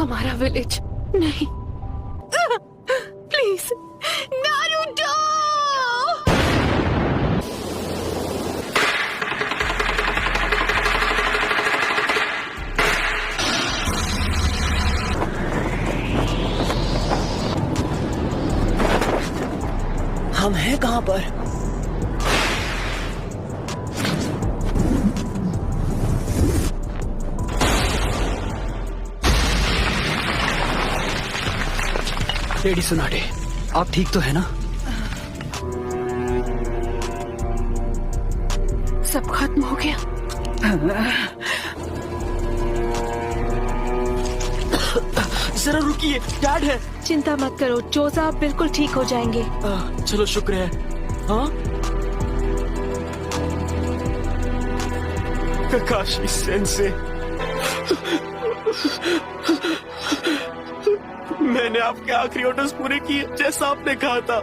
हमारा विलेज नहीं। Please Naruto. हम हैं कहाँ पर? लेडी सुनाटे, आप ठीक तो है ना? सब खत्म हो गया। जरा रुकिए, डैड है। चिंता मत करो, जोसा आप बिल्कुल ठीक हो जाएंगे। चलो शुक्र है। हाँ, काकाशी सेंसे, मैंने आपके आखिरी ऑर्डर्स पूरे किए जैसा आपने कहा था।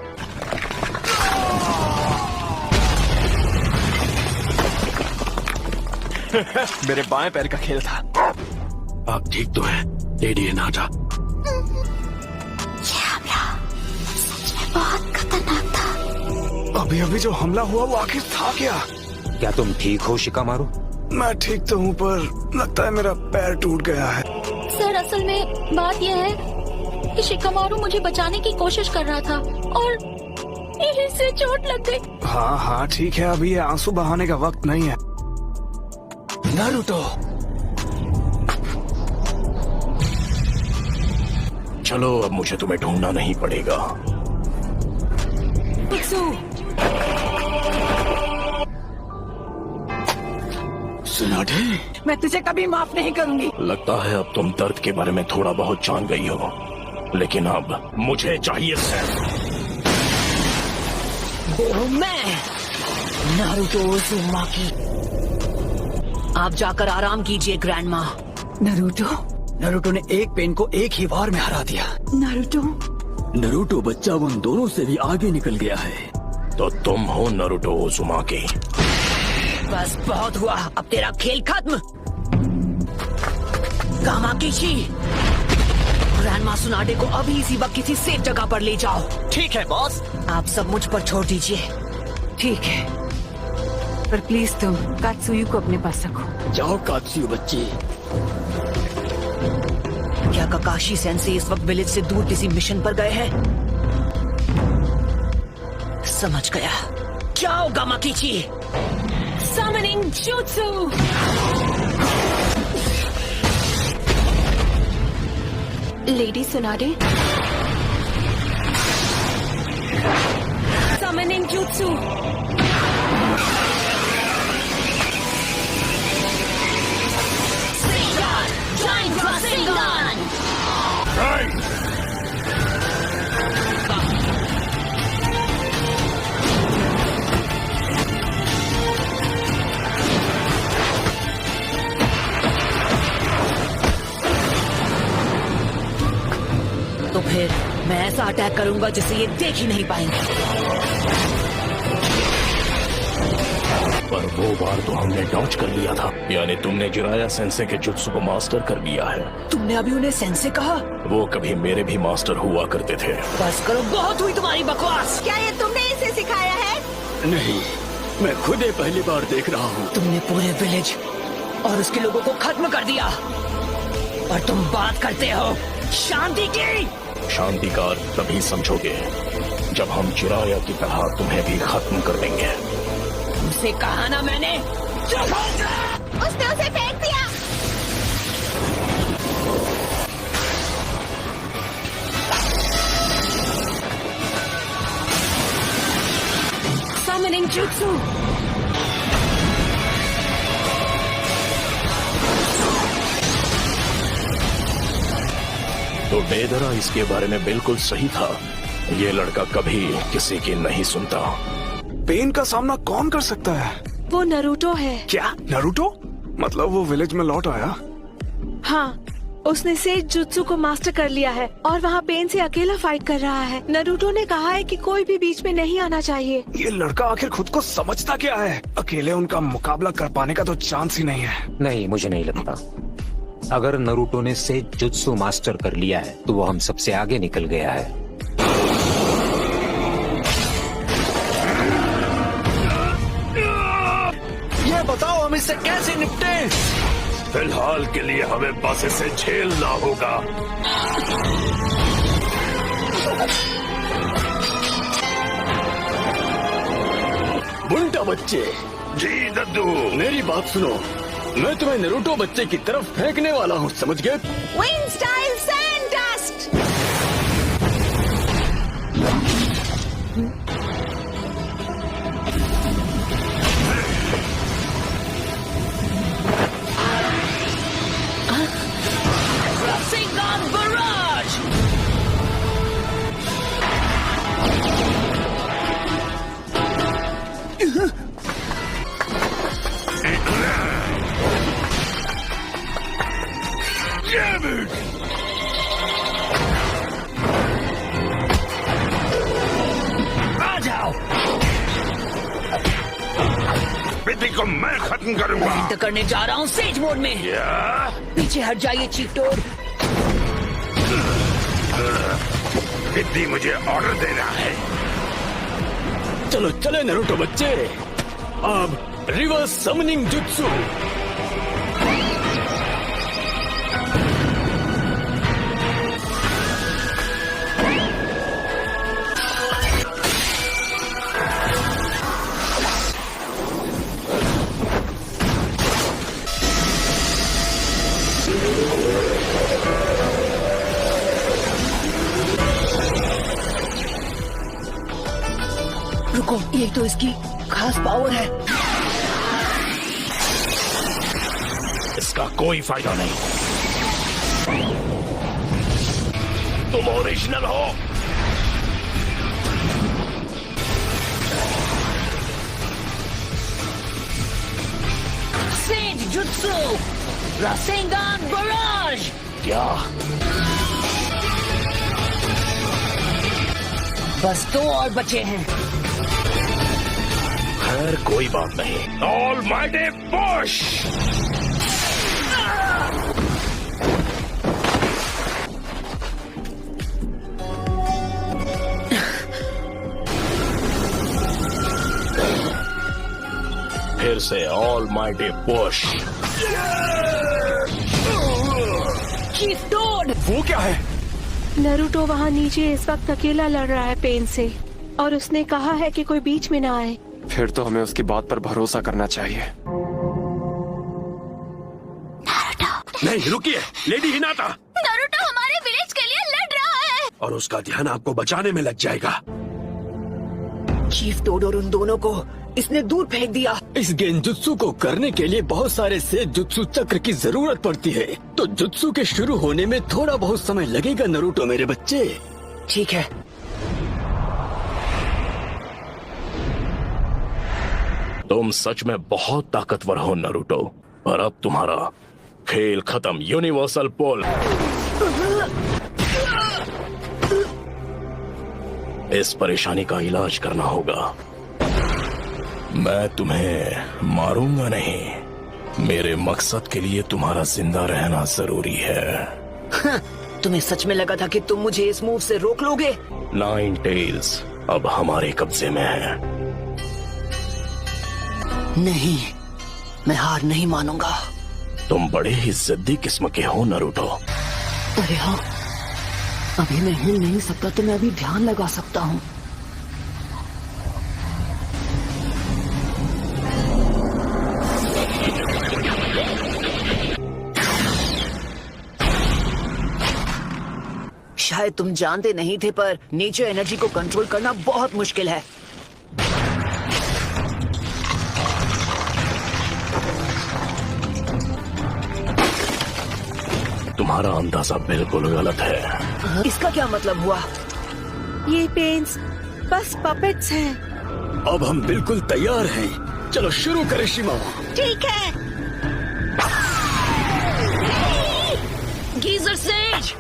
मेरे बाएं पैर का खेल था। आप ठीक तो हैं, लेडी हिनाटा? ये हमला सच में बहुत खतरनाक था। अभी अभी जो हमला हुआ वो आखिर था क्या? क्या तुम ठीक हो शिकामारू? मैं ठीक तो हूँ, पर लगता है मेरा पैर टूट गया है। सर, असल में बात यह है कि शिकामारू मुझे बचाने की कोशिश कर रहा था और यहीं से चोट लग गई। हाँ हाँ ठीक है, अभी ये आंसू बहाने का वक्त नहीं है। नारुतो, चलो अब मुझे तुम्हें ढूंढना नहीं पड़ेगा। सुनाटे, मैं तुझे कभी माफ नहीं करूंगी। लगता है अब तुम दर्द के बारे में थोड़ा बहुत जान गई हो, लेकिन अब मुझे चाहिए सर। वो मैं नारुतो उज़ुमाकी। आप जाकर आराम कीजिए ग्रैंड माँ। नरूटो ने एक पेन को एक ही बार में हरा दिया। नरूटो बच्चा उन दोनों से भी आगे निकल गया है। तो तुम हो नारुतो उज़ुमाकी। बस बहुत हुआ, अब तेरा खेल खत्म। कामाकिशी, ग्रैंडमा सुनाडे को अभी इसी वक्त किसी सेफ जगह पर ले जाओ। ठीक है बॉस। आप सब मुझ पर छोड़ दीजिए। ठीक है, पर प्लीज तुम कात्सुयु को अपने पास रखो। जाओ कात्सुयु बच्ची। क्या काकाशी सेंसे इस वक्त विलेज से दूर किसी मिशन पर गए हैं? समझ गया। जाओ गामाकिची। Summoning Jutsu! Lady Tsunade? Summoning Jutsu! Rasengan! Giant Rasengan! तो फिर मैं ऐसा अटैक करूंगा जिसे ये देख ही नहीं पाएंगे। पर वो बार तो हमने डॉज कर लिया था, यानी तुमने जिराया सेंसे के जुत्सु को मास्टर कर लिया है। तुमने अभी उन्हें सेंसे कहा? वो कभी मेरे भी मास्टर हुआ करते थे। बस करो, बहुत हुई तुम्हारी बकवास। क्या ये तुमने इसे सिखाया है? नहीं, मैं खुद ही पहली बार देख रहा हूँ। तुमने पूरे विलेज और उसके लोगों को खत्म कर दिया, और तुम बात करते हो शांति की। शांति का अर्थ तभी समझोगे जब हम जिराया की तरह तुम्हें भी खत्म कर देंगे। तुमसे कहा ना मैंने। उसने उसे फेंक दिया। Summoning Jutsu! तो बेदरा इसके बारे में बिल्कुल सही था। ये लड़का कभी किसी की नहीं सुनता। पेन का सामना कौन कर सकता है? वो नारुतो है। क्या नारुतो? मतलब वो विलेज में लौट आया? हाँ, उसने सेज जुत्सु को मास्टर कर लिया है और वहाँ पेन से अकेला फाइट कर रहा है। नारुतो ने कहा है कि कोई भी बीच में नहीं आना चाहिए। ये लड़का आखिर खुद को समझता क्या है? अकेले उनका मुकाबला कर पाने का तो चांस ही नहीं है। नहीं, मुझे नहीं लगता। अगर नरूटो ने सेज जुत्सु मास्टर कर लिया है तो वो हम सबसे आगे निकल गया है। ये बताओ हम इससे कैसे निपटे? फिलहाल के लिए हमें बस इसे झेलना होगा। बुंटा बच्चे, जी दद्दू। मेरी बात सुनो, मैं तुम्हें नरूटो बच्चे की तरफ फेंकने वाला हूँ, समझ गए? Wind style sand dust. Rasengan Barrage! Damn it! आ जाओ। विधि को मैं खत्म करूंगा। एंटर करने जा रहा हूँ सेज मोड में। क्या? पीछे हट जाइए चीफ टोड। विधि मुझे ऑर्डर दे रहा है। चलो चले नरूटो बच्चे, अब रिवर्स समनिंग जुत्सु। रुको, ये तो इसकी खास पावर है। इसका कोई फायदा नहीं। तुम ओरिजिनल हो। Sage jutsu Rasengan barrage. क्या? बस 2 और बचे हैं। खैर कोई बात नहीं। Almighty push. फिर से ऑलमाइटी पुश। Chief toad! वो क्या है? नरूटो वहाँ नीचे इस वक्त अकेला लड़ रहा है पेन से, और उसने कहा है कि कोई बीच में ना आए। फिर तो हमें उसकी बात पर भरोसा करना चाहिए। नहीं रुकिए, लेडी हिनाता। नारुतो हमारे विलेज के लिए लड़ रहा है। और उसका ध्यान आपको बचाने में लग जाएगा। चीफ टोड और उन दोनों को इसने दूर फेंक दिया। इस गेंजुत्सु को करने के लिए बहुत सारे सेज जुत्सु चक्र की जरूरत पड़ती है, तो जुत्सु के शुरू होने में थोड़ा बहुत समय लगेगा नरूटो मेरे बच्चे। ठीक है। तुम सच में बहुत ताकतवर हो नरूटो, पर अब तुम्हारा खेल खत्म। यूनिवर्सल पोल। इस परेशानी का इलाज करना होगा। मैं तुम्हें मारूंगा नहीं। मेरे मकसद के लिए तुम्हारा जिंदा रहना जरूरी है। तुम्हें सच में लगा था कि तुम मुझे इस मूव से रोक लोगे? 9 टेल्स अब हमारे कब्जे में है। नहीं, मैं हार नहीं मानूंगा। तुम बड़े ही जिद्दी किस्म के हो नरूटो। अरे हाँ, अभी मैं हिल नहीं सकता तो मैं अभी ध्यान लगा सकता हूँ। शायद तुम जानते नहीं थे, पर नेचर एनर्जी को कंट्रोल करना बहुत मुश्किल है। तुम्हारा अंदाजा बिल्कुल गलत है। इसका क्या मतलब हुआ? ये पेन्स बस पपेट्स हैं। अब हम बिल्कुल तैयार हैं। चलो शुरू करें शिमा। ठीक है। Geyser says!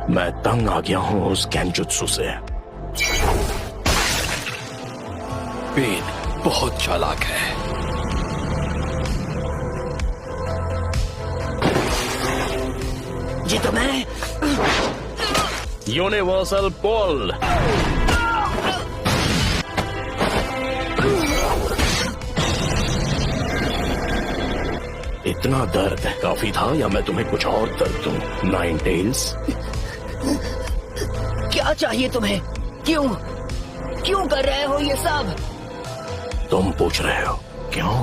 मैं तंग आ गया हूँ उस गेंजुत्सु से। पेन बहुत चालाक है। ये तो मैं यूनिवर्सल पुल। इतना दर्द काफी था या मैं तुम्हें कुछ और दर्द दूं? नाइन टेल्स, क्या चाहिए तुम्हें? क्यों क्यों कर रहे हो ये सब? तुम पूछ रहे हो क्यों?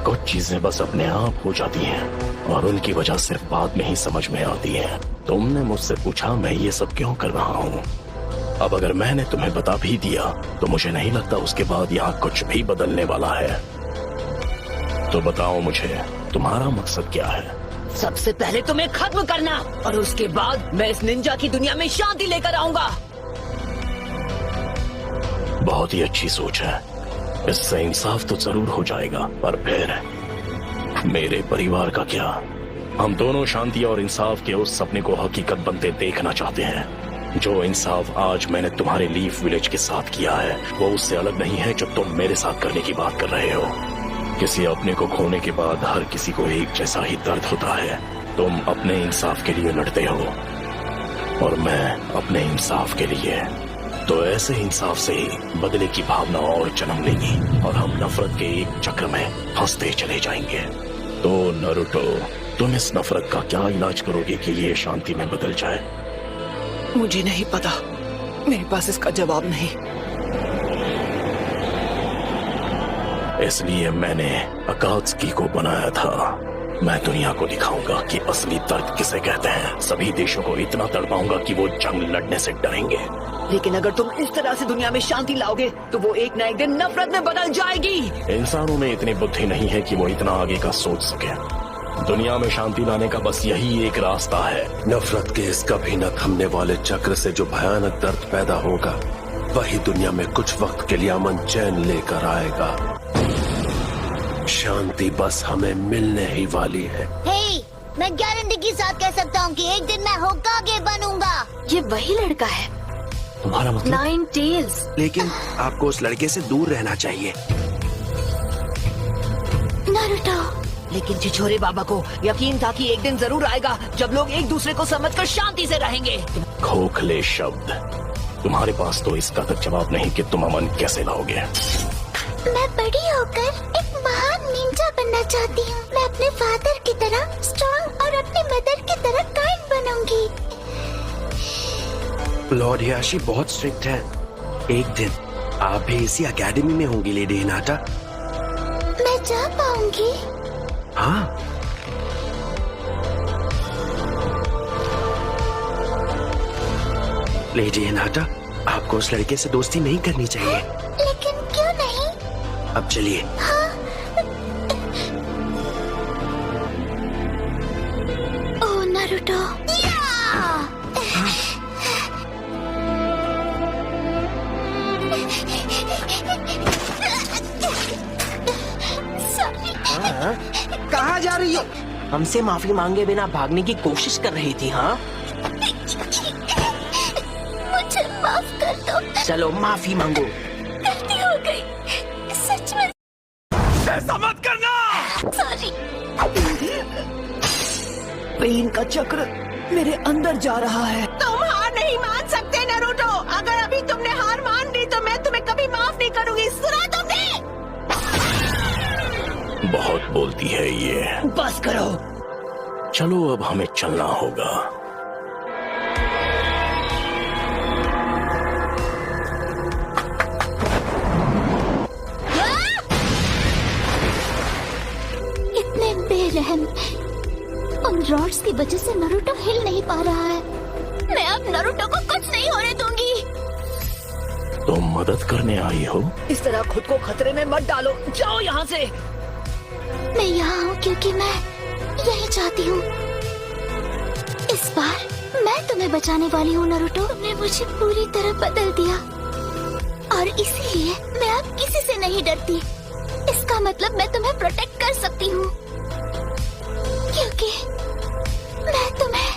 कुछ चीजें बस अपने आप हो जाती हैं और उनकी वजह सिर्फ बाद में ही समझ में आती है। तुमने मुझसे पूछा मैं ये सब क्यों कर रहा हूँ। अब अगर मैंने तुम्हें बता भी दिया तो मुझे नहीं लगता उसके बाद यहाँ कुछ भी बदलने वाला है। तो बताओ मुझे तुम्हारा मकसद क्या है? सबसे पहले तुम्हें खत्म करना और उसके बाद मैं इस निंजा की दुनिया में शांति लेकर आऊंगा। बहुत ही अच्छी सोच है। इससे इंसाफ तो जरूर हो जाएगा, पर फिर मेरे परिवार का क्या? हम दोनों शांति और इंसाफ के उस सपने को हकीकत बनते देखना चाहते हैं। जो इंसाफ आज मैंने तुम्हारे लीफ विलेज के साथ किया है वो उससे अलग नहीं है जो तुम मेरे साथ करने की बात कर रहे हो। किसी अपने को खोने के बाद हर किसी को एक जैसा ही दर्द होता है। तुम अपने इंसाफ के लिए लड़ते हो और मैं अपने इंसाफ के लिए। तो ऐसे इंसाफ से ही बदले की भावना और जन्म लेगी और हम नफरत के एक चक्र में फंसते चले जाएंगे। तो नारुतो, तुम इस नफरत का क्या इलाज करोगे कि ये शांति में बदल जाए? मुझे नहीं पता, मेरे पास इसका जवाब नहीं। इसलिए मैंने अकात्सुकी को बनाया था। मैं दुनिया को दिखाऊंगा कि असली दर्द किसे कहते हैं। सभी देशों को इतना तड़पाऊंगा कि वो जंग लड़ने से डरेंगे। लेकिन अगर तुम इस तरह से दुनिया में शांति लाओगे तो वो एक न एक दिन नफरत में बदल जाएगी। इंसानों में इतनी बुद्धि नहीं है कि वो इतना आगे का सोच सके। दुनिया में शांति लाने का बस यही एक रास्ता है। नफरत के इस कभी न थमने वाले चक्र से जो भयानक दर्द पैदा होगा वही दुनिया में कुछ वक्त के लिए अमन चैन लेकर आएगा। शांति बस हमें मिलने ही वाली है। हे, मैं गारंटी के साथ कह सकता हूँ कि एक दिन मैं होकागे बनूंगा। ये वही लड़का है, तुम्हारा मतलब? Nine tails. लेकिन आपको उस लड़के से दूर रहना चाहिए। नारुतो, लेकिन छिछोरे बाबा को यकीन था कि एक दिन जरूर आएगा जब लोग एक दूसरे को समझकर शांति से रहेंगे। खोखले शब्द। तुम्हारे पास तो इसका तक जवाब नहीं कि तुम अमन कैसे लाओगे। मैं बड़ी होकर एक महान निंजा बनना चाहती हूँ। मैं अपने फादर की तरह स्ट्रॉन्ग और अपनी मदर की तरह काइंड बनूंगी। लॉर्ड हियाशी बहुत स्ट्रिक्ट है। एक दिन आप भी इसी एकेडमी में होंगी लेडी हिनाटा। मैं जा पाऊंगी? हाँ। लेडी हिनाटा, आपको उस लड़के से दोस्ती नहीं करनी चाहिए। लेकिन क्यों नहीं? अब चलिए। ओह नारुतो। कहाँ जा रही हो? हमसे माफी मांगे बिना भागने की कोशिश कर रही थी। हाँ, मुझे माफ कर दो। चलो माफी मांगो। गलती हो गई, सच में। ऐसा मत करना। सॉरी। पेन का चक्र मेरे अंदर जा रहा है। तुम हार नहीं मान सकते नारुतो। अगर अभी तुमने हार मान ली तो मैं तुम्हें कभी माफ नहीं करूंगी। सुना तुमने? बहुत बोलती है ये। बस करो। चलो अब हमें चलना होगा। इतने बेरहम। उन रॉड्स की वजह से नारुतो हिल नहीं पा रहा है। मैं अब नारुतो को कुछ नहीं होने दूंगी। तुम मदद करने आई हो? इस तरह खुद को खतरे में मत डालो। जाओ यहाँ से। मैं यहाँ हूँ क्योंकि मैं यही चाहती हूँ। इस बार मैं तुम्हें बचाने वाली हूँ नारुतो। तुमने मुझे पूरी तरह बदल दिया और इसीलिए मैं अब किसी से नहीं डरती। इसका मतलब मैं तुम्हें प्रोटेक्ट कर सकती हूँ क्योंकि मैं तुम्हें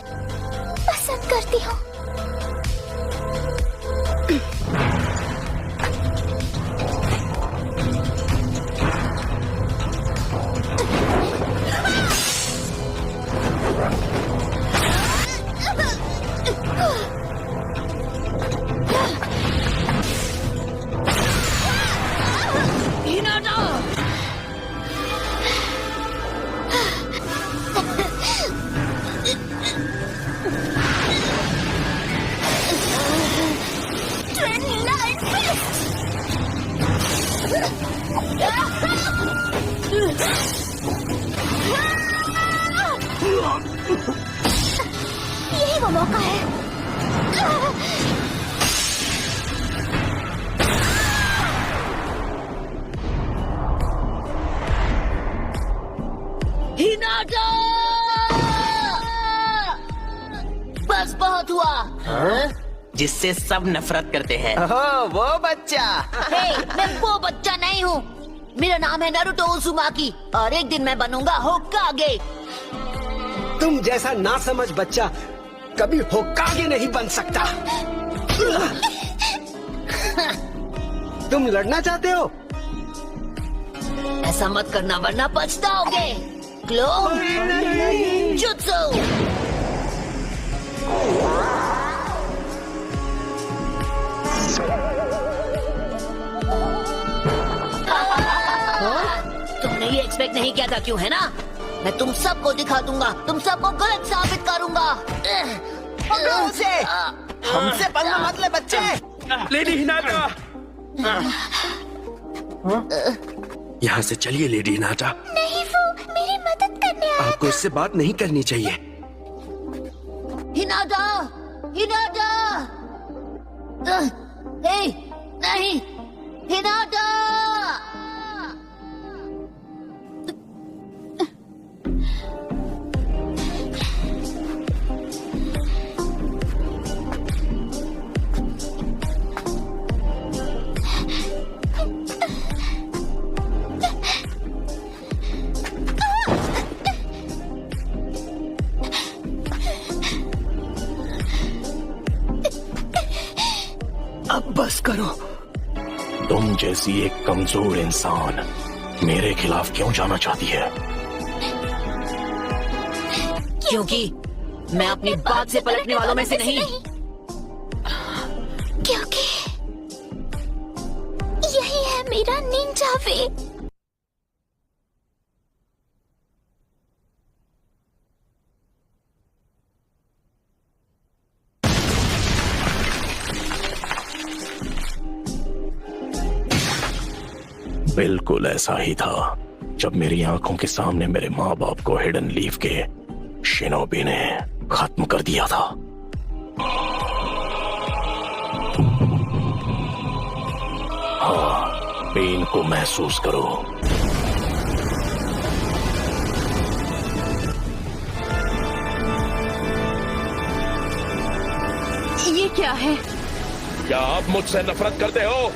पसंद करती हूँ। यही वो मौका है। हिनाटा! बस बहुत हुआ। जिससे सब नफरत करते हैं। ओह, वो बच्चा। मैं वो बच्चा नहीं हूँ। मेरा नाम है नारुतो उज़ुमाकी और एक दिन मैं बनूंगा होकागे। तुम जैसा नासमझ बच्चा कभी होकागे नहीं बन सकता। तुम लड़ना चाहते हो? ऐसा मत करना वरना पछताओगे। Clone jutsu. तुमने ये एक्सपेक्ट नहीं किया था, क्यों है ना? मैं तुम सबको दिखा दूंगा, तुम सबको गलत साबित करूंगा। हमसे पंगा मत ले बच्चे। लेडी हिनाटा, यहाँ से चलिए लेडी हिनाटा। नहीं, वो मेरी मदद करने आया। आपको इससे बात नहीं करनी चाहिए। हिनाटा, हिनाटा, नहीं, हिनाटा। अब बस करो। तुम जैसी एक कमजोर इंसान मेरे खिलाफ क्यों जाना चाहती है? क्योंकि मैं अपनी बात से पलटने वालों में से नहीं। क्योंकि यही है मेरा निंजा वे। बिल्कुल ऐसा ही था जब मेरी आंखों के सामने मेरे माँ बाप को हिडन लीफ के शिनोबी ने खत्म कर दिया था। हाँ, पेन को महसूस करो। ये क्या है? क्या आप मुझसे नफरत करते हो?